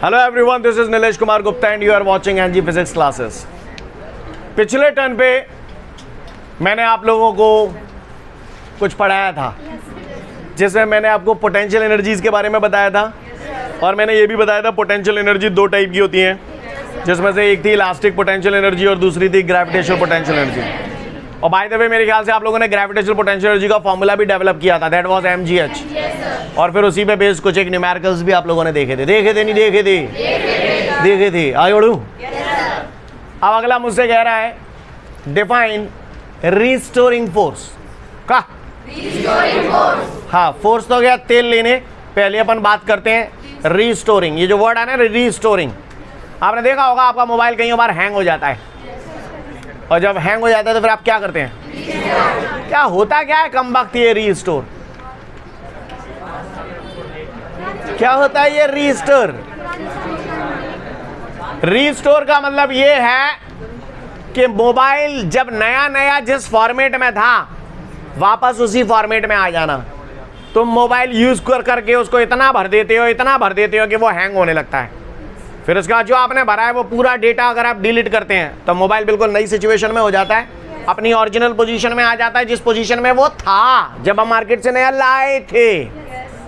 Hello everyone, this is Nilesh Kumar Gupta and you are watching NG physics classes. पिछले turn पे मैंने आप लोगों को कुछ पढ़ाया था जिसमें मैंने आपको पोटेंशियल एनर्जीज के बारे में बताया था और मैंने ये भी बताया था पोटेंशियल एनर्जी दो टाइप की होती हैं, जिसमें से एक थी इलास्टिक पोटेंशियल एनर्जी और दूसरी थी ग्रेविटेशनल पोटेंशियल एनर्जी। और बाय द वे मेरे ख्याल से आप लोगों ने ग्रेविटेशनल पोटेंशियल एनर्जी का फॉर्मूला भी डेवलप किया था, दैट वाज mgh। और फिर उसी पे बेस्ड कुछ एक न्यूमेरिकल्स भी आप लोगों ने देखे थे नहीं देखे थे आगे बढ़ूं। अब अगला मुझसे कह रहा है डिफाइन रीस्टोरिंग फोर्स का। हाँ, फोर्स तो गया तेल लेने, पहले अपन बात करते हैं रीस्टोरिंग। ये जो वर्ड है ना रीस्टोरिंग, आपने देखा होगा आपका मोबाइल कई बार हैंग हो जाता है और जब हैंग हो जाता है तो फिर आप क्या करते हैं? क्या होता क्या है कम वक्त ये रीस्टोर? क्या होता है ये रीस्टोर? रीस्टोर का मतलब ये है कि मोबाइल जब नया नया जिस फॉर्मेट में था वापस उसी फॉर्मेट में आ जाना। तुम मोबाइल यूज करके उसको इतना भर देते हो कि वो हैंग होने लगता है। फिर उसके बाद जो आपने भरा है वो पूरा डेटा अगर आप डिलीट करते हैं तो मोबाइल बिल्कुल नई सिचुएशन में हो जाता है, अपनी ओरिजिनल पोजीशन में आ जाता है, जिस पोजीशन में वो था जब हम मार्केट से नया लाए थे,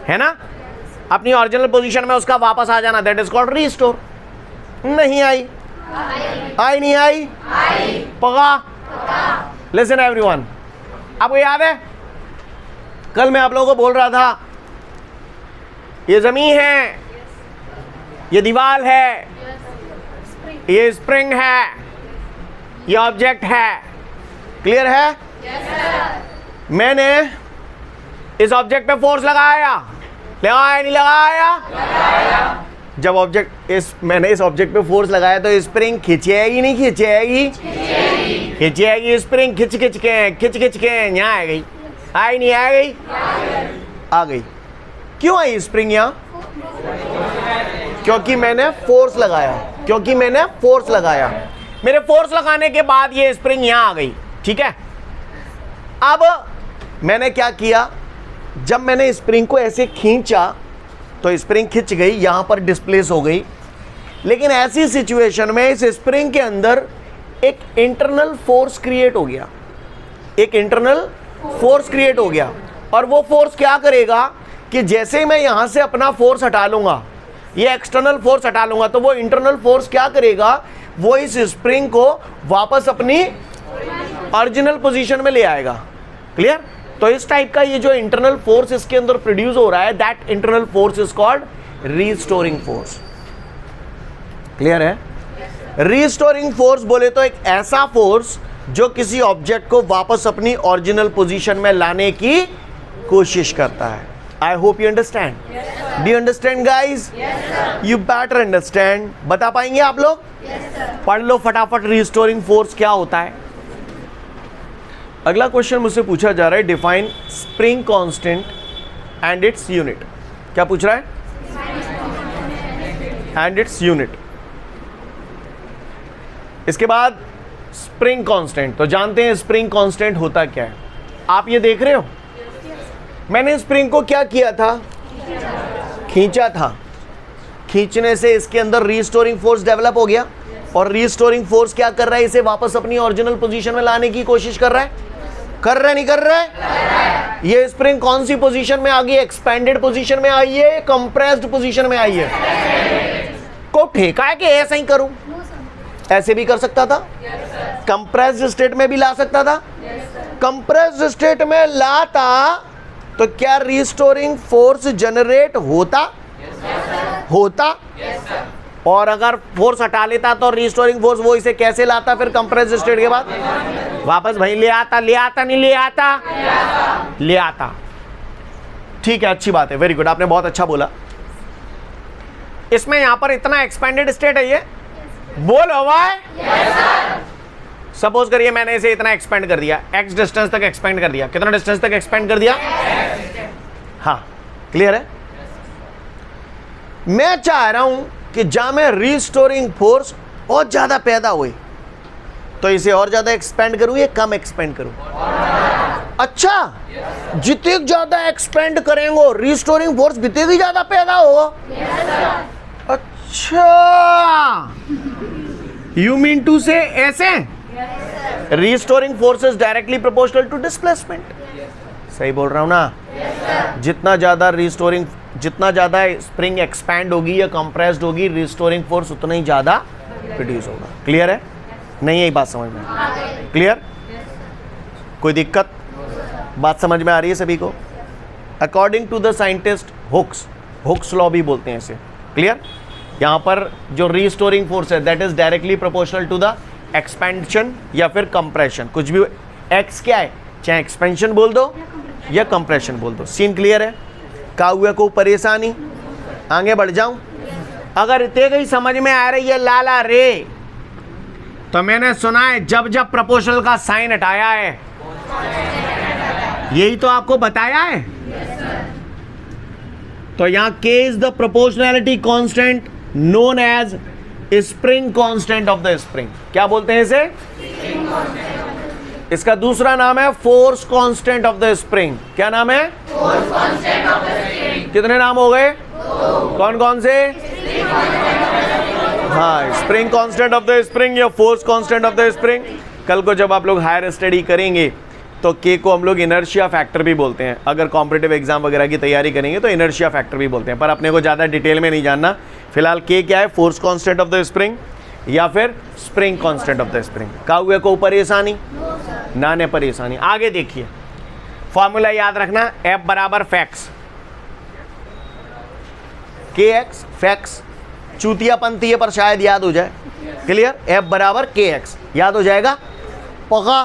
है ना। अपनी ओरिजिनल पोजीशन में उसका वापस आ जाना, दैट इज कॉल्ड रीस्टोर। नहीं आई नहीं आई पका। लिसन एवरीवन, आपको याद है कल मैं आप लोगों को बोल रहा था ये जमीन है, ये दीवार है, ये स्प्रिंग है, ये ऑब्जेक्ट है, क्लियर है? मैंने इस ऑब्जेक्ट पे फोर्स लगाया नहीं लगाया? जब मैंने इस ऑब्जेक्ट पे फोर्स लगाया तो स्प्रिंग खिंचेगी नहीं खिंचेगी? स्प्रिंग खिंच के यहाँ आ गई, नहीं आ गई? आ गई। क्यों आई स्प्रिंग यहाँ? क्योंकि मैंने फोर्स लगाया। मेरे फोर्स लगाने के बाद ये स्प्रिंग यहां आ गई, ठीक है। अब मैंने क्या किया, जब मैंने स्प्रिंग को ऐसे खींचा तो स्प्रिंग खिंच गई, यहां पर डिस्प्लेस हो गई। लेकिन ऐसी सिचुएशन में इस स्प्रिंग के अंदर एक इंटरनल फोर्स क्रिएट हो गया और वो फोर्स क्या करेगा कि जैसे ही मैं यहां से अपना फोर्स हटा लूंगा, ये एक्सटर्नल फोर्स हटा लूंगा, तो वो इंटरनल फोर्स क्या करेगा, वो इस स्प्रिंग को वापस अपनी ओरिजिनल पोजीशन में ले आएगा। क्लियर? तो इस टाइप का ये जो इंटरनल फोर्स इसके अंदर प्रोड्यूस हो रहा है, that internal force is called restoring force. Clear है? रीस्टोरिंग फोर्स बोले तो एक ऐसा फोर्स जो किसी ऑब्जेक्ट को वापस अपनी ओरिजिनल पोजीशन में लाने की कोशिश करता है। I hope you understand. Do you understand, guys? Yes, sir. You better understand. बता पाएंगे आप लोग? Yes, sir. पढ़ लो फटाफट रीस्टोरिंग फोर्स क्या होता है। अगला क्वेश्चन मुझसे पूछा जा रहा है define spring constant and its unit. क्या पूछ रहा है? And its unit. इसके बाद स्प्रिंग कांस्टेंट। तो जानते हैं स्प्रिंग कांस्टेंट होता क्या है। आप ये देख रहे हो, मैंने स्प्रिंग को क्या किया था? खींचा था। खींचने से इसके अंदर रीस्टोरिंग फोर्स डेवलप हो गया और रीस्टोरिंग फोर्स क्या कर रहा है, इसे वापस अपनी ओरिजिनल पोजीशन में लाने की कोशिश कर रहा है। नहीं कर रहा है? ये स्प्रिंग कौन सी पोजीशन में आ गई? एक्सपेंडेड पोजीशन में आई है, कंप्रेस्ड पोजीशन में आई है? को ठेका है कि ऐसा ही करूं? ऐसे भी कर सकता था, कंप्रेस्ड स्टेट में भी ला सकता था। कंप्रेस्ड स्टेट में लाता तो क्या रीस्टोरिंग फोर्स जनरेट होता? और अगर फोर्स हटा लेता तो रीस्टोरिंग फोर्स वो इसे कैसे लाता फिर कंप्रेस्ड स्टेट के बाद? वापस भाई ले आता। ठीक है, अच्छी बात है, वेरी गुड, आपने बहुत अच्छा बोला। इसमें यहां पर इतना एक्सपेंडेड स्टेट है, ये बोलो भाई। सपोज करिए मैंने इसे इतना एक्सपेंड कर दिया, x डिस्टेंस तक एक्सपेंड कर दिया। कितना डिस्टेंस तक एक्सपेंड कर दिया? हाँ, क्लियर है? मैं चाह रहा हूं कि जहां में रीस्टोरिंग फोर्स और ज्यादा पैदा हुई तो इसे और ज्यादा एक्सपेंड करूं या कम एक्सपेंड करूं? अच्छा, जितने ज्यादा एक्सपेंड करेंगे रीस्टोरिंग फोर्स जितनी ज्यादा पैदा होगा। अच्छा, यू मीन टू से ऐसे? Restoring force is directly proportional to displacement. सही बोल रहा हूं ना? जितना ज्यादा रीस्टोरिंग, जितना ज्यादा स्प्रिंग एक्सपैंड होगी या कंप्रेस्ड होगी, रीस्टोरिंग फोर्स उतना ही ज्यादा प्रोड्यूस होगा। क्लियर है? नहीं, यही बात समझ में? क्लियर? कोई दिक्कत? बात समझ में आ रही है सभी को? According to the scientist Hooke's law भी बोलते हैं इसे। क्लियर? यहां पर जो रीस्टोरिंग फोर्स है that is directly proportional to the expansion या फिर कंप्रेशन। कुछ भी एक्स क्या है, चाहे एक्सपेंशन बोल दो या कंप्रेशन बोल दो। सीन क्लियर है? काहुए को परेशानी? आगे बढ़ जाऊं? अगर इतने कहीं समझ में आ रही है लाला रे, तो मैंने सुना है जब जब प्रोपोर्शनल का साइन हटाया है, यही तो आपको बताया है। तो यहां K is the proportionality constant known as spring constant of the spring. क्या बोलते हैं इसे? इसका दूसरा नाम है force constant of the spring. क्या नाम है? Force constant of the spring. कितने नाम हो गए? कौन कौन से? हाँ, spring constant of the spring या force constant of the spring. कल को जब आप लोग हायर स्टडी करेंगे तो K को हम लोग इनर्शिया फैक्टर भी बोलते हैं। अगर कॉम्पिटिटिव एग्जाम वगैरह की तैयारी करेंगे तो इनर्शिया फैक्टर भी बोलते हैं, पर अपने को ज़्यादा डिटेल में नहीं जानना। फिलहाल K क्या है? Force constant of the spring या फिर spring constant of the spring. काहुए को परेशानी? ना ने परेशानी। आगे देखिए, फॉर्मूला याद रखना, F बराबर फैक्स KX। फैक्स चूतियापंती है पर शायद याद हो जाए। क्लियर? F बराबर KX याद हो जाएगा? पका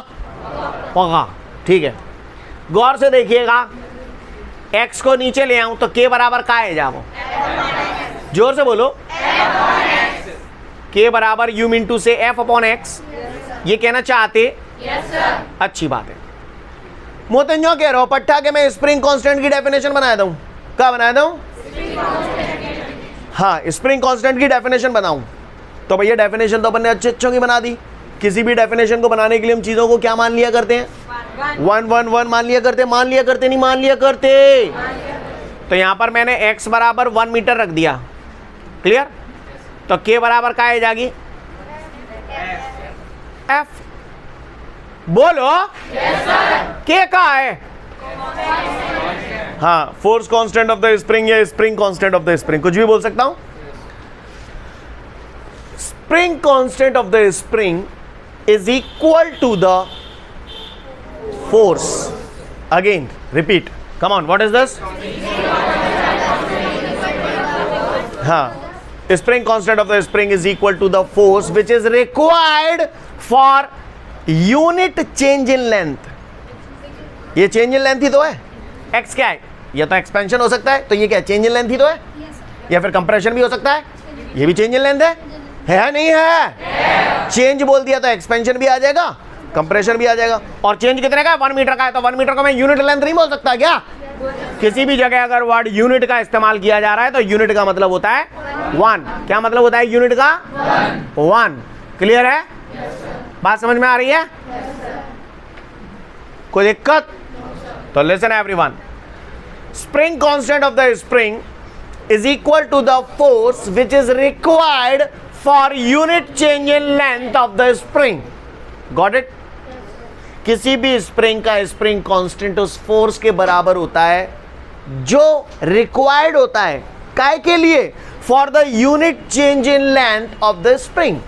पका। ठीक है, गौर से देखिएगा, x को नीचे ले आऊं तो K बराबर का है जाओ? जोर से बोलो। K बराबर यू मीन टू से F अपॉन एक्स। ये कहना चाहते? Yes sir. अच्छी बात है। मोतन जो कह रहा हूं पट्टा के मैं स्प्रिंग कांस्टेंट की डेफिनेशन बनाया दूं। क्या बनाया दूं? हाँ, स्प्रिंग कांस्टेंट की डेफिनेशन बनाऊं तो भैया डेफिनेशन तो अपन ने अच्छे की बना दी। किसी भी डेफिनेशन को बनाने के लिए हम चीजों को क्या मान लिया करते हैं? 1 1 1 मान लिया करते, मान लिया करते, नहीं मान लिया करते। तो यहां पर मैंने x बराबर 1 मीटर रख दिया। क्लियर? तो K बराबर का है जागी? F। बोलो। yes, K का है? हाँ, force constant of the spring या spring constant of the spring, कुछ भी बोल सकता हूं। Spring constant of the spring is equal to the force. Again, repeat. Come on, what is this? हाँ, spring constant of the spring is equal to the force which is required for unit change in length. ये change in length ही तो है। x क्या है? ये तो expansion हो सकता है, तो ये क्या change in length ही तो है? या फिर compression भी हो सकता है, ये भी change in length है नहीं है? चेंज बोल दिया तो एक्सपेंशन भी आ जाएगा, कंप्रेशन भी आ जाएगा। और चेंज कितने का है? 1 मीटर का है, तो 1 मीटर को मैं यूनिट लेंथ नहीं बोल सकता क्या? किसी भी जगह अगर वर्ड यूनिट का इस्तेमाल किया जा रहा है तो यूनिट का मतलब होता है 1। क्या मतलब होता है यूनिट का? 1। क्लियर है? बात समझ में आ रही है? कोई दिक्कत? तो listen everyone, spring constant of the spring is equal to the force which is required for unit change in length of the spring. Got it? किसी भी स्प्रिंग का स्प्रिंग कांस्टेंट उस फोर्स के बराबर होता है जो रिक्वायर्ड होता है काय के लिए? For the unit change in length of the spring.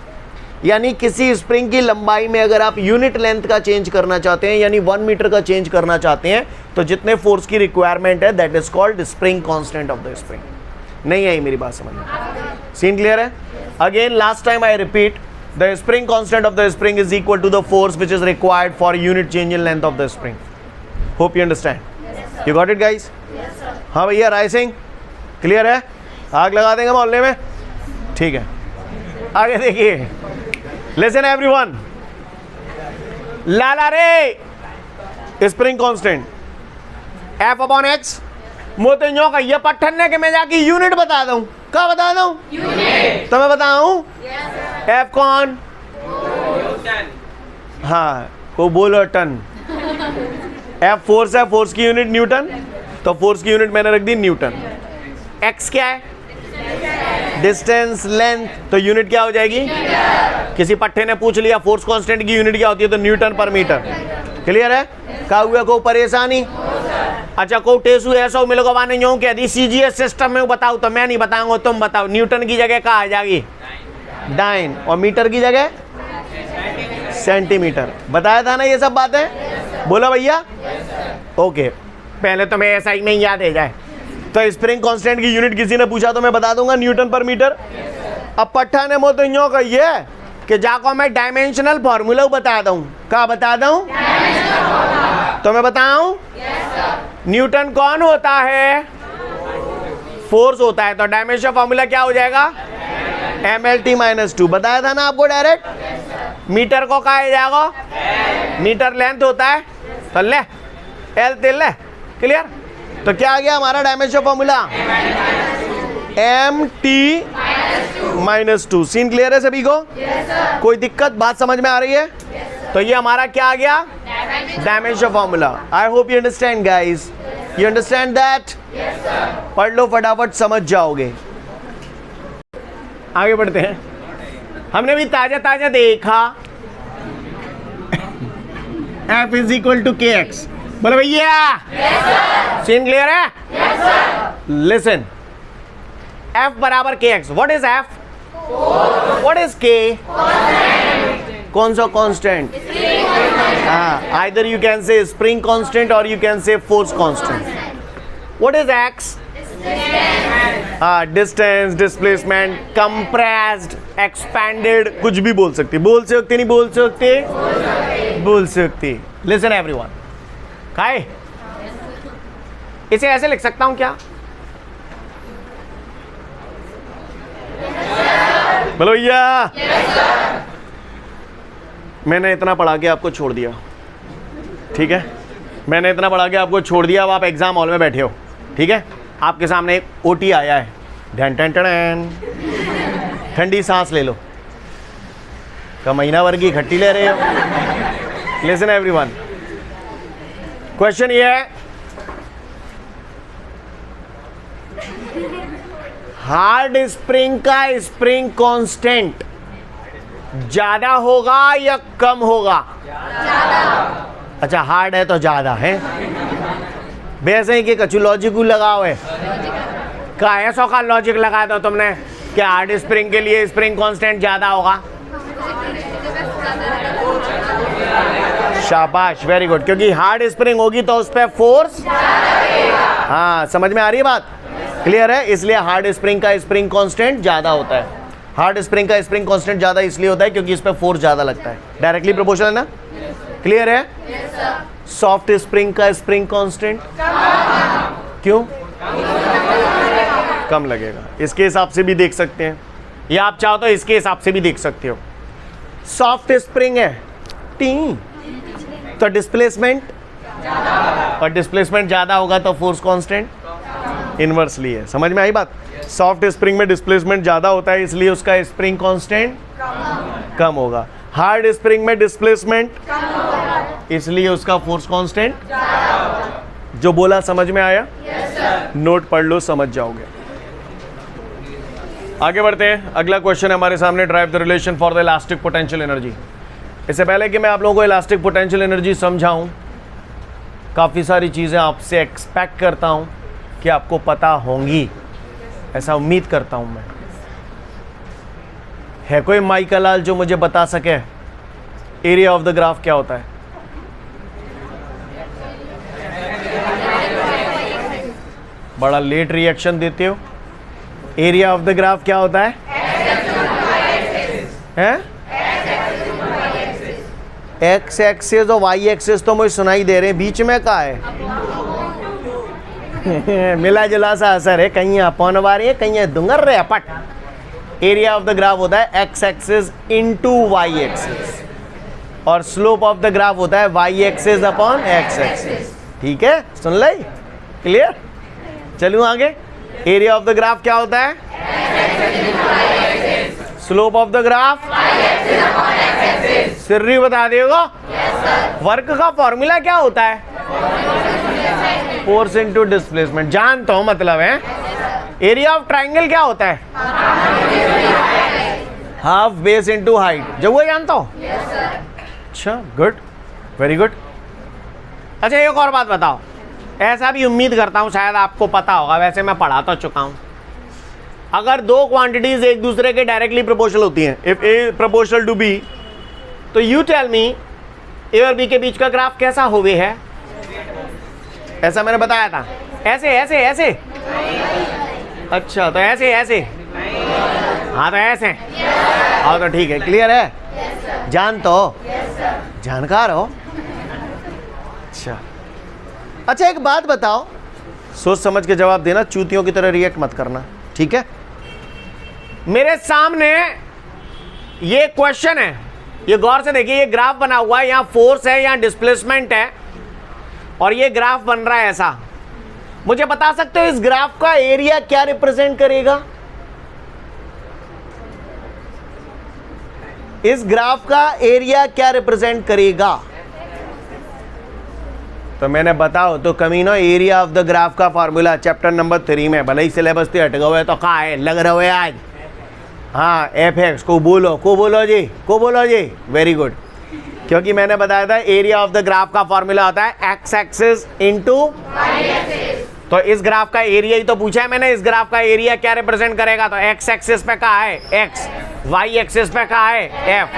यानी किसी स्प्रिंग की लंबाई में अगर आप यूनिट लेंथ का चेंज करना चाहते हैं, यानी 1 मीटर का चेंज करना चाहते हैं, तो जितने फोर्स की रिक्वायरमेंट है that is called spring constant of the spring. नहीं आई मेरी बात समझ में? सीन क्लियर है? Again last time I repeat, the spring constant of the spring is equal to the force which is required for unit change in length of the spring. Hope you understand. You got it guys? हाँ भैया, Rai Singh clear है? आग लगा देंगे मोहल्ले में। ठीक है, आगे देखिए, लिसन एवरीवन। लाला रे spring constant F upon x. मोते यो कहिए पट्ठन ने कि मैं जाके यूनिट बता दूं। क्या बता दूं? यूनिट। तो मैं बताऊं? F कौन? हाँ, को बोलो टन। F फोर्स है, फोर्स की यूनिट न्यूटन, तो फोर्स की यूनिट मैंने रख दी न्यूटन। X क्या है? डिस्टेंस, लेंथ, तो यूनिट क्या हो जाएगी? किसी पट्टे ने पूछ लिया फोर्स कांस्टेंट की यूनिट क्या होती है, तो न्यूटन पर मीटर। क्लियर है? का हुआ को परेशानी? अच्छा, को टेसू ऐसा मेरे को बाने यूं कह दी सीजीएस सिस्टम में बताओ, तो मैं नहीं बताऊंगा, तुम बताओ। न्यूटन की जगह क्या आ जाएगी? डाइन, और मीटर की जगह सेंटीमीटर। बताया था ना ये सब बातें? बोलो भैया। ओके, पहले तो मैं ऐसा ही नहीं याद है जाए। तो स्प्रिंग कांस्टेंट की यूनिट किसी ने पूछा तो मैं बता दूंगा न्यूटन पर मीटर। अब पट्टा ने मो तो यूं कहिए कि जाको मैं डायमेंशनल फॉर्मूला बता दूं। क्या बता दूं? तो मैं बताऊं? न्यूटन कौन होता है? फोर्स होता है। तो डायमेंशन फॉर्मूला क्या हो जाएगा? MLT-2। बताया था ना आपको डायरेक्ट। मीटर को कहा जाएगा? मीटर लेंथ होता है, तो ले एल ते ले। क्लियर? तो क्या आ गया हमारा dimension formula? MT-2। Scene clear है सभी को? कोई दिक्कत? बात समझ में आ रही है? तो ये हमारा क्या आ गया? Dimension formula. I hope you understand guys. You understand that? पढ़ लो फटाफट, समझ जाओगे। आगे बढ़ते हैं। हमने भी ताजा ताजा देखा F is equal to KX। बोलो भैया। सीन क्लियर है? लिसन, F बराबर KX। What is F? What is K? कौन सा constant? Either you can say spring constant और you can say force constant. What is X? Distance, displacement, compressed, expanded, कुछ भी बोल सकती। बोल सकते नहीं बोल सकते? बोल सकती। लिसन एवरीवन, काय इसे ऐसे लिख सकता हूं क्या? बोलो भैया। मैंने इतना पढ़ा के आपको छोड़ दिया, ठीक है? मैंने इतना पढ़ा के आपको छोड़ दिया। अब आप एग्जाम हॉल में बैठे हो, ठीक है? आपके सामने एक ओटी आया है, ढन टन टन, ठंडी सांस ले लो। का महीना भर की खट्टी ले रहे हो? लिसन एवरीवन, क्वेश्चन ये है, हार्ड स्प्रिंग का स्प्रिंग कांस्टेंट ज्यादा होगा या कम होगा? अच्छा, हार्ड है तो ज्यादा है। वैसे ही कि कछु लॉजिक लगाओ है का? ऐसा का लॉजिक लगा दो तुमने कि हार्ड स्प्रिंग के लिए स्प्रिंग कांस्टेंट ज्यादा होगा। शाबाश, वेरी गुड। क्योंकि हार्ड स्प्रिंग होगी तो उस पर फोर्स, हाँ समझ में आ रही है बात? क्लियर है? इसलिए हार्ड स्प्रिंग का स्प्रिंग कांस्टेंट ज्यादा होता है। हार्ड स्प्रिंग का स्प्रिंग कांस्टेंट ज्यादा इसलिए होता है क्योंकि इस पर फोर्स ज्यादा लगता है। डायरेक्टली प्रोपोर्शनल है ना? क्लियर है? सॉफ्ट स्प्रिंग का स्प्रिंग कांस्टेंट क्यों कम लगेगा? इसके हिसाब से भी देख सकते हैं, या आप चाहो तो इसके हिसाब से भी देख सकते हो। सॉफ्ट स्प्रिंग है टी, तो डिस्प्लेसमेंट, और डिस्प्लेसमेंट ज्यादा होगा तो फोर्स कांस्टेंट इनवर्सली है। समझ में आई बात? सॉफ्ट स्प्रिंग में डिस्प्लेसमेंट ज्यादा होता है इसलिए उसका स्प्रिंग कांस्टेंट कम होगा। हार्ड स्प्रिंग में डिस्प्लेसमेंट इसलिए उसका फोर्स कांस्टेंट। जो बोला समझ में आया? नोट पढ़ लो, समझ जाओगे। आगे बढ़ते हैं। अगला क्वेश्चन है हमारे सामने, drive the relation for the elastic potential energy. इससे पहले कि मैं आप लोगों को इलास्टिक पोटेंशियल एनर्जी समझाऊं, काफ़ी सारी चीज़ें आपसे एक्सपेक्ट करता हूं कि आपको पता होंगी, ऐसा उम्मीद करता हूं मैं। है कोई माइका लाल जो मुझे बता सके एरिया ऑफ द ग्राफ क्या होता है? बड़ा लेट रिएक्शन देते हो। एरिया ऑफ द ग्राफ क्या होता है? एक्स एक्सिस और वाई एक्सिस तो मुझे सुनाई दे रहे हैं, बीच में क्या है? मिला जुला सा असर है, कहीं अपन वारी है कहीं दुंगर रे पट। एरिया ऑफ द ग्राफ होता है X axis into Y axis, और स्लोप ऑफ द ग्राफ होता है Y axis upon X axis. ठीक है, सुन ले? क्लियर? चलूं आगे। एरिया ऑफ द ग्राफ क्या होता है? Slope of the graph Sirri बता देगा। वर्क का फॉर्मूला क्या होता है? Force into displacement. जानता हूं मतलब है, एरिया ऑफ ट्राइंगल क्या होता है? Half base into height. जब वो जानता हो? अच्छा, गुड, वेरी गुड। अच्छा एक और बात बताओ, ऐसा भी उम्मीद करता हूं शायद आपको पता होगा, वैसे मैं पढ़ा तो चुका हूं, अगर दो क्वांटिटीज एक दूसरे के डायरेक्टली प्रोपोर्शनल होती हैं, if A proportional to B, तो यू टेल मी ए और बी के बीच का ग्राफ कैसा होवे है? ऐसा मैंने बताया था, ऐसे ऐसे ऐसे। अच्छा तो ऐसे ऐसे, हाँ तो ऐसे। हाँ तो ठीक है, क्लियर है? जान तो जानकार हो। अच्छा एक बात बताओ, सोच समझ के जवाब देना, चूतियों की तरह रिएक्ट मत करना, ठीक है? मेरे सामने ये क्वेश्चन है, ये गौर से देखिए, ये ग्राफ बना हुआ है, यहां फोर्स है, यहां डिस्प्लेसमेंट है, और ये ग्राफ बन रहा है ऐसा। मुझे बता सकते हो इस ग्राफ का एरिया क्या रिप्रेजेंट करेगा? इस ग्राफ का एरिया क्या रिप्रेजेंट करेगा? तो मैंने बताओ तो कमीनो, एरिया ऑफ द ग्राफ का फॉर्मूला चैप्टर नंबर 3 में, भले ही सिलेबस से हट गए तो कहा है, लग रहे हो आज? हाँ, एफ एक्स को बोलो जी, वेरी गुड। क्योंकि मैंने बताया था एरिया ऑफ द ग्राफ का फॉर्मूला होता है X axis into Y axis. तो इस ग्राफ का एरिया ही तो पूछा है मैंने, इस ग्राफ का एरिया क्या रिप्रेजेंट करेगा? तो एक्स एक्सिस पे कहा है एक्स, वाई एक्सिस पे कहा है एफ।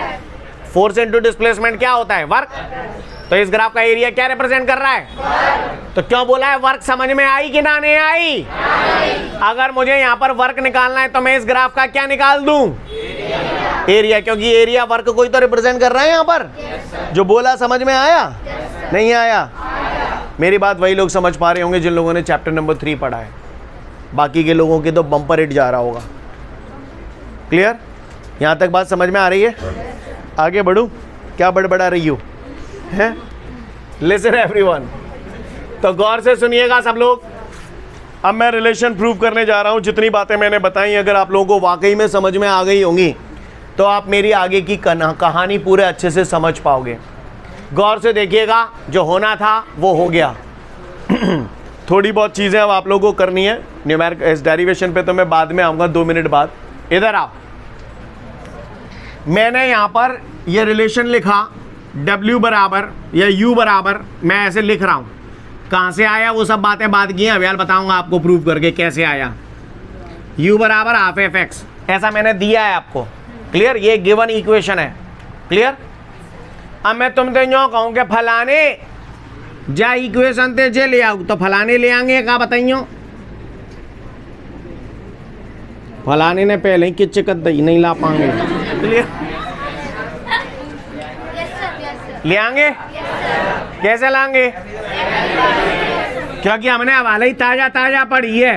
फोर्स इंटू डिस्प्लेसमेंट क्या होता है? वर्क। तो इस ग्राफ का एरिया क्या रिप्रेजेंट कर रहा है? तो क्यों बोला है वर्क? समझ में आई कि ना नहीं आई? अगर मुझे यहाँ पर वर्क निकालना है तो मैं इस ग्राफ का क्या निकाल दूं? एरिया, क्योंकि एरिया वर्क को ही तो रिप्रेजेंट कर रहा है यहाँ पर। जो बोला समझ में आया? नहीं आया? मेरी बात वही लोग समझ पा रहे होंगे जिन लोगों ने चैप्टर नंबर 3 पढ़ा है, बाकी के लोगों के तो बम्पर हिट जा रहा होगा। क्लियर? यहाँ तक बात समझ में आ रही है? आगे बढ़ूं? क्या बड़बड़ा रही हो? हैं? लिसन एवरीवन, तो गौर से सुनिएगा सब लोग। अब मैं रिलेशन प्रूव करने जा रहा हूं। जितनी बातें मैंने बताई अगर आप लोगों को वाकई में समझ में आ गई होंगी तो आप मेरी आगे की कहानी पूरे अच्छे से समझ पाओगे। गौर से देखिएगा, जो होना था वो हो गया। थोड़ी बहुत चीज़ें अब आप लोगों को करनी है। न्यूमेरिक इस डेरिवेशन पे तो मैं बाद में आऊँगा 2 मिनट बाद। इधर आओ, मैंने यहाँ पर ये रिलेशन लिखा W बराबर या U बराबर, मैं ऐसे लिख रहा हूँ। कहाँ से आया वो सब बातें बात की हैं, अब यार बताऊँगा आपको प्रूव करके कैसे आया। U बराबर हाफ एफ एक्स, ऐसा मैंने दिया है आपको। क्लियर? ये गिवन इक्वेशन है। क्लियर? अब मैं तुमसे यूँ कहूँ कि फलाने जा इक्वेशन ते जे ले आओ, तो फलाने ले आएंगे क्या बताइयो? फलाने ने पहले ही किच्चे कद नहीं ला पाएंगे। क्लियर? ले आएंगे? कैसे लाएंगे? क्योंकि हमने हवाले ही ताजा पढ़ी है।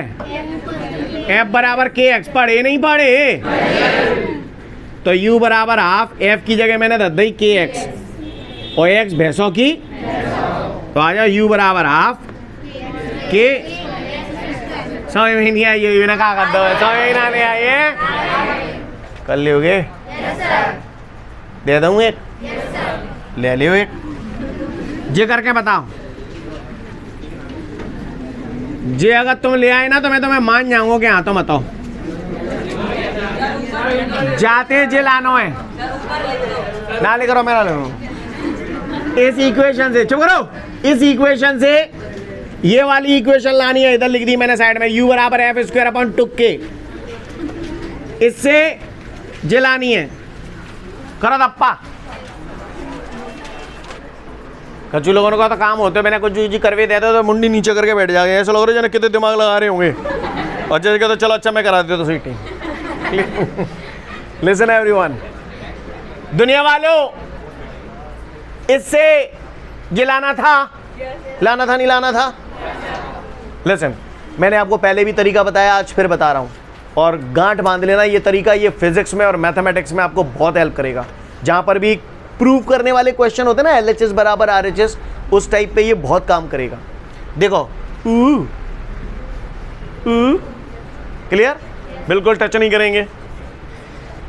एफ बराबर के एक्स पढ़े नहीं पढ़े? तो यू बराबर हाफ, एफ की जगह मैंने रख दी के एक्स और एक्स भैंसों की, तो आ जाओ यू बराबर हाफ के। समझ में नहीं आई? ये ना कहा कर दो, समझ में ना नहीं आई? कर लोगे? दे दूँ एक? ले लियो एक। जे करके बताओ। जे अगर तुम ले आए ना तो मैं तुम्हें मान जाऊंगा कि हाँ तो बताओ। जाते जे लानो है ना, ले करो मेरा लो। इस इक्वेशन से चुप करो, इस इक्वेशन से ये वाली इक्वेशन लानी है, इधर लिख दी मैंने साइड में, u बराबर एफ स्क्वायर अपॉन 2k। इससे जे लानी है, करो दप्पा। कच्चू लोगों का तो काम होते, मैंने कुछ जी करवे देते तो मुंडी नीचे करके बैठ जाएंगे, ऐसा लग रहा है जैसे कितने दिमाग लगा रहे होंगे। और जैसे कहते चलो अच्छा मैं करा देता तो सीटिंग। लिसन एवरीवन, दुनिया वालों, इससे ये लाना था, लाना था नहीं लाना था? लिसन, मैंने आपको पहले भी तरीका बताया, आज फिर बता रहा हूँ, और गांठ बांध लेना ये तरीका, ये फिजिक्स में और मैथमेटिक्स में आपको बहुत हेल्प करेगा। जहाँ पर भी प्रूव करने वाले क्वेश्चन होते हैं ना, LHS बराबर RHS, उस टाइप पे ये बहुत काम करेगा। देखो, क्लियर? बिल्कुल टच नहीं करेंगे।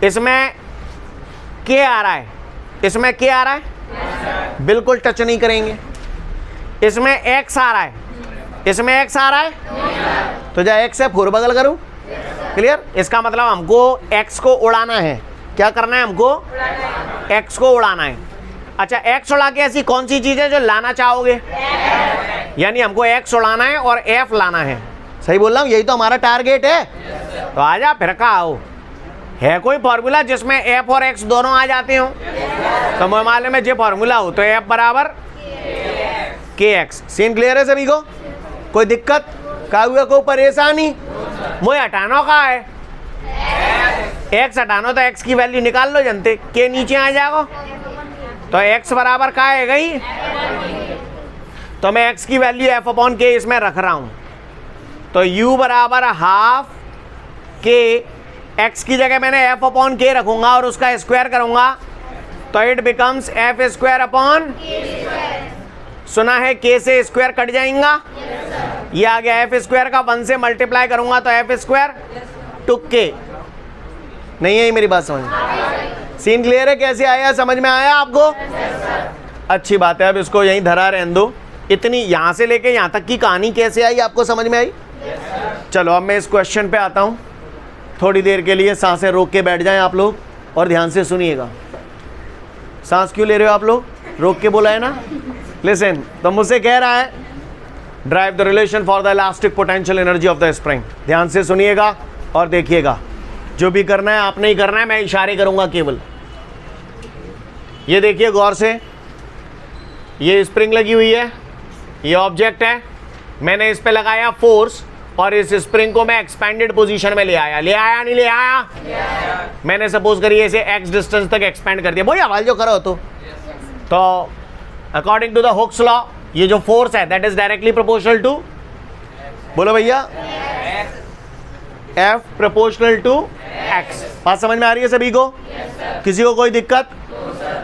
इसमें के आ रहा है, इसमें के आ रहा है, बिल्कुल टच नहीं करेंगे। इसमें x आ रहा है, इसमें x आ रहा है, तो जा x है 4 बगल करूं, क्लियर? इसका मतलब हमको x को उड़ाना है। क्या करना है हमको? x को उड़ाना है। अच्छा, x उड़ा के ऐसी कौन सी चीज है जो लाना चाहोगे? यानी हमको x उड़ाना है और f लाना है। सही बोल रहा हूँ? यही तो हमारा टारगेट है। तो आजा फिर का आओ, है कोई फॉर्मूला जिसमें f और x दोनों आ जाते हो? तो मुझे मालूम है जो फॉर्मूला हो तो f बराबर kx। सीन क्लियर है सभी को? कोई दिक्कत का हुआ, कोई परेशानी? मुझे हटाना का है, x हटाना, तो x की वैल्यू निकाल लो जनते, के नीचे आ जाएगा। तो x बराबर का है गई, तो मैं x की वैल्यू f अपॉन के इसमें रख रहा हूं। तो u बराबर हाफ के, x की जगह मैंने f अपॉन के रखूंगा और उसका स्क्वायर करूंगा, तो it becomes f square upon, सुना है k से स्क्वायर कट जाएगा, ये आ गया f स्क्वायर का 1 से मल्टीप्लाई करूंगा तो f स्क्वायर टू k। नहीं है मेरी बात समझ? सीन क्लियर है? कैसे आया, समझ में आया आपको? अच्छी बात है। अब इसको यहीं धरा रहने दो। इतनी यहां से लेके यहां तक की कहानी कैसे आई, आपको समझ में आई? चलो अब मैं इस क्वेश्चन पे आता हूं। थोड़ी देर के लिए सांसें रोक के बैठ जाएं आप लोग और ध्यान से सुनिएगा। सांस क्यों ले रहे हो आप लोग? रोक के बोला है ना। लिसन, तो मुझसे कह रहा है drive the relation for the elastic potential energy of the spring. ध्यान से सुनिएगा और देखिएगा, जो भी करना है आपने ही करना है, मैं इशारे करूंगा केवल। ये देखिए गौर से, ये स्प्रिंग लगी हुई है, ये ऑब्जेक्ट है, मैंने इस पे लगाया फोर्स और इस स्प्रिंग को मैं एक्सपेंडेड पोजीशन में ले आया नहीं ले आया? मैंने सपोज करिए इसे x डिस्टेंस तक एक्सपेंड कर दिया। बोलिए आवाज जो करो तो according to the Hooke's law ये जो फोर्स है that is directly proportional to, बोलो भैया, F प्रोपोर्शनल टू x। बात समझ में आ रही है सभी को? किसी को कोई दिक्कत?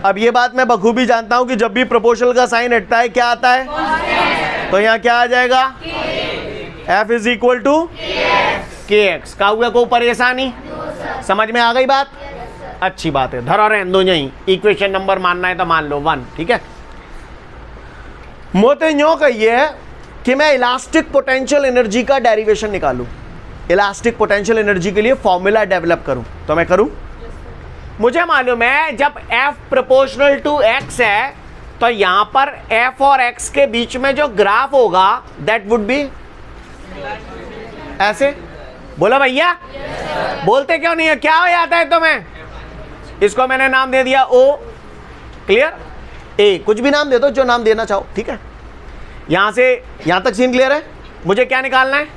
अब ये बात मैं बखूबी जानता हूं कि जब भी प्रोपोर्शनल का साइन हटता है क्या आता है? तो यहाँ क्या आ जाएगा? F is equal to kx। का हुआ कोई परेशानी? समझ में आ गई बात? अच्छी बात है। धरो रहने दो यहीं, इक्वेशन नंबर मानना है तो मान लो 1, ठीक है। मोते यूं कहिए कि मैं इलास्टिक पोटेंशियल एनर्जी का डेरिवेशन निकालूं, इलास्टिक पोटेंशियल एनर्जी के लिए फॉर्मूला डेवलप करूं, तो मैं करूं? मुझे मालूम है जब F प्रोपोर्शनल टू x है तो यहां पर F और x के बीच में जो ग्राफ होगा दैट वुड बी ऐसे। बोला भैया? बोलते क्यों नहीं है? क्या हो जाता है तुम्हें? इसको मैंने नाम दे दिया O, क्लियर? A, कुछ भी नाम दे दो, जो नाम देना चाहो, ठीक है। यहां से यहां तक सीन क्लियर है? मुझे क्या निकालना है?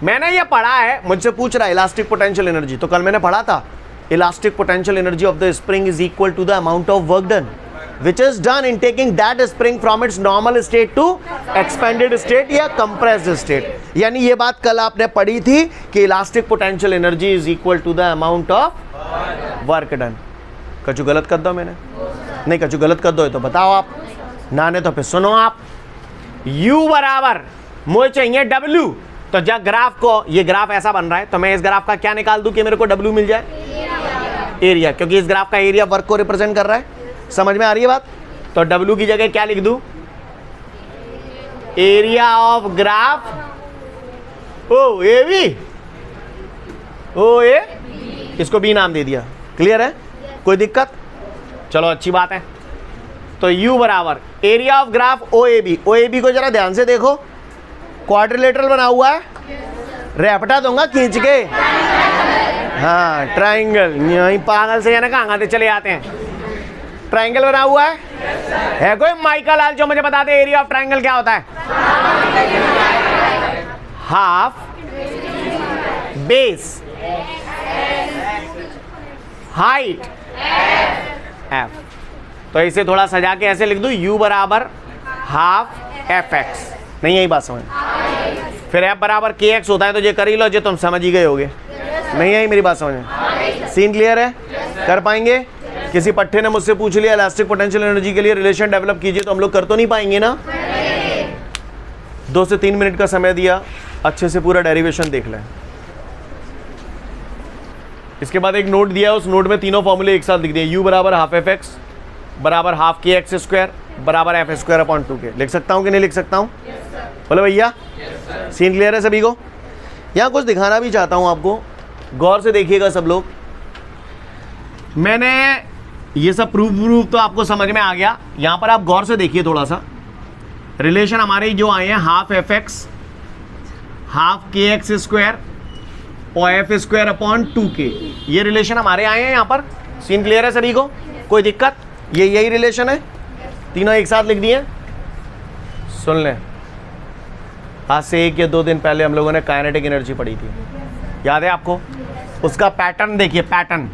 मैंने ये पढ़ा है, मुझसे पूछ रहा है इलास्टिक पोटेंशियल एनर्जी, तो कल मैंने पढ़ा था elastic potential energy of the spring is equal to the amount of work done which is done in taking that spring from its normal state to expanded state या compressed state। यानी ये बात कल आपने पढ़ी थी कि elastic potential energy is equal to the amount of work done. कछु गलत कर दो मैंने? नहीं, कछु गलत कर दो तो बताओ आप, नाने तो फिर सुनो आप। U बराबर मुझे चाहिए W, तो जब ग्राफ को, ये ग्राफ ऐसा बन रहा है तो मैं इस ग्राफ का क्या निकाल दूं कि मेरे को W मिल जाए? एरिया, क्योंकि इस ग्राफ का एरिया वर्क को रिप्रेजेंट कर रहा है। समझ में आ रही है बात? तो W की जगह क्या लिख दूं? Area of graph O A B, O A, इसको B नाम दे दिया। क्लियर है? कोई दिक्कत? चलो अच्छी बात है। तो U बराबर area of graph O A B. O A B को जरा ध्यान से देखो, क्वाड्रिलेटरल बना हुआ है, रेपटा दूंगा खींच के। हाँ, ट्राइंगल, यहीं पागल से जाना कहाँ चले आते हैं। ट्राइंगल बना हुआ है कोई माइकल लाल जो मुझे बता दे एरिया ऑफ ट्राइंगल क्या होता है? Half base height F. तो इसे थोड़ा सजा के ऐसे लिख दूं, U बराबर हाफ एफ एक्स। नहीं यही बात समझ? फिर एफ बराबर के एक्स होता है, तो ये कर ही लो, जो तुम समझ ही गए होगे। नहीं आई मेरी बात समझ में? सीन क्लियर है? कर पाएंगे? किसी पट्टे ने मुझसे पूछ लिया इलास्टिक पोटेंशियल एनर्जी के लिए रिलेशन डेवलप कीजिए, तो हम लोग कर तो नहीं पाएंगे ना? 2 से 3 मिनट का समय दिया, अच्छे से पूरा डेरिवेशन देख लें। इसके बाद एक नोट दिया, उस नोट में तीनों फॉर्मूले एक साथ लिख दिए। U बराबर हाफ एफ एक्स बराबर हाफ के एक्स स्क्वायर बराबर एफ स्क्वायर अपॉन 2 के। लिख सकता हूँ कि नहीं लिख सकता हूँ? बोले भैया? सीन क्लियर है सभी को? यहाँ कुछ दिखाना भी चाहता हूँ आपको, गौर से देखिएगा सब लोग। मैंने ये सब प्रूफ तो आपको समझ में आ गया। यहाँ पर आप गौर से देखिए थोड़ा सा, रिलेशन हमारे जो आए हैं हाफ एफ एक्स हाफ के एक्स स्क्वायर और एफ स्क्वायर अपॉन 2k, ये रिलेशन हमारे आए हैं यहाँ पर। सीन क्लियर है सभी को, कोई दिक्कत? ये यही रिलेशन है, तीनों एक साथ लिख दिए। सुन लें, आज से 1 या 2 दिन पहले हम लोगों ने काइनेटिक एनर्जी पढ़ी थी, याद है आपको? उसका पैटर्न देखिए, पैटर्न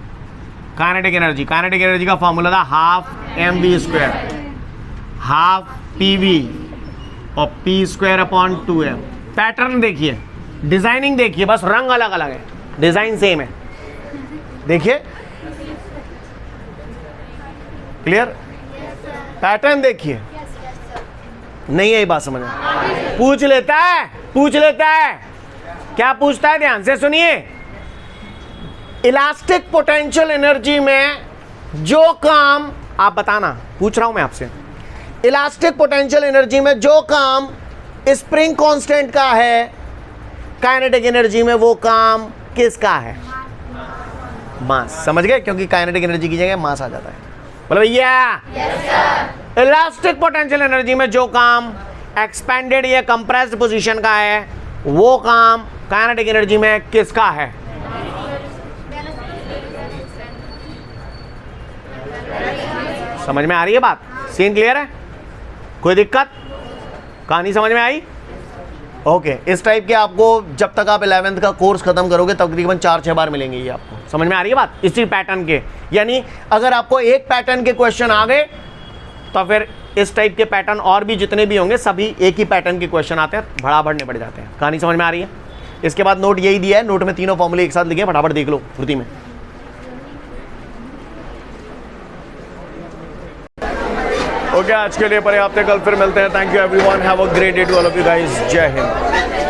काइनेटिक एनर्जी का फॉर्मूला था half m v square half p v और p square upon 2m। Pattern देखिए, डिजाइनिंग देखिए, बस रंग अलग अलग है, डिजाइन सेम है। देखिए क्लियर? पैटर्न देखिए, नहीं है ये बात समझ में? पूछ लेता है। क्या पूछता है? ध्यान से सुनिए। इलास्टिक पोटेंशियल एनर्जी में जो काम, आप बताना, पूछ रहा हूं मैं आपसे, इलास्टिक पोटेंशियल एनर्जी में जो काम स्प्रिंग कांस्टेंट का है, काइनेटिक एनर्जी में वो काम किसका है? मास। समझ गए? क्योंकि काइनेटिक एनर्जी की जगह मास आ जाता है। बोलो भैया। इलास्टिक पोटेंशियल एनर्जी में जो काम एक्सपेंडेड या कंप्रेस्ड पोजीशन का है, वो काम काइनेटिक एनर्जी में किसका है? समझ में आ रही है बात? सीन क्लियर है? कोई दिक्कत? कहानी समझ में आई? ओके। इस टाइप के आपको जब तक आप 11th का कोर्स खत्म करोगे तकरीबन 4-6 बार मिलेंगे ये आपको। समझ में आ रही है बात? इसी पैटर्न के, यानी अगर आपको एक पैटर्न के क्वेश्चन आ गए तो फिर इस टाइप के पैटर्न और भी जितने भी होंगे सभी एक ही पैटर्न के क्वेश्चन आते हैं, फटाफट निपट जाते हैं। कहानी समझ में आ रही है? इसके बाद नोट यही दिया है, नोट में तीनों फॉर्मूले एक साथ लिखे, फटाफट देख लो फुर्ती में। ओके, आज के लिए पर्याप्त है, कल फिर मिलते हैं। Thank you everyone, have a great day to all of you guys. जय हिंद।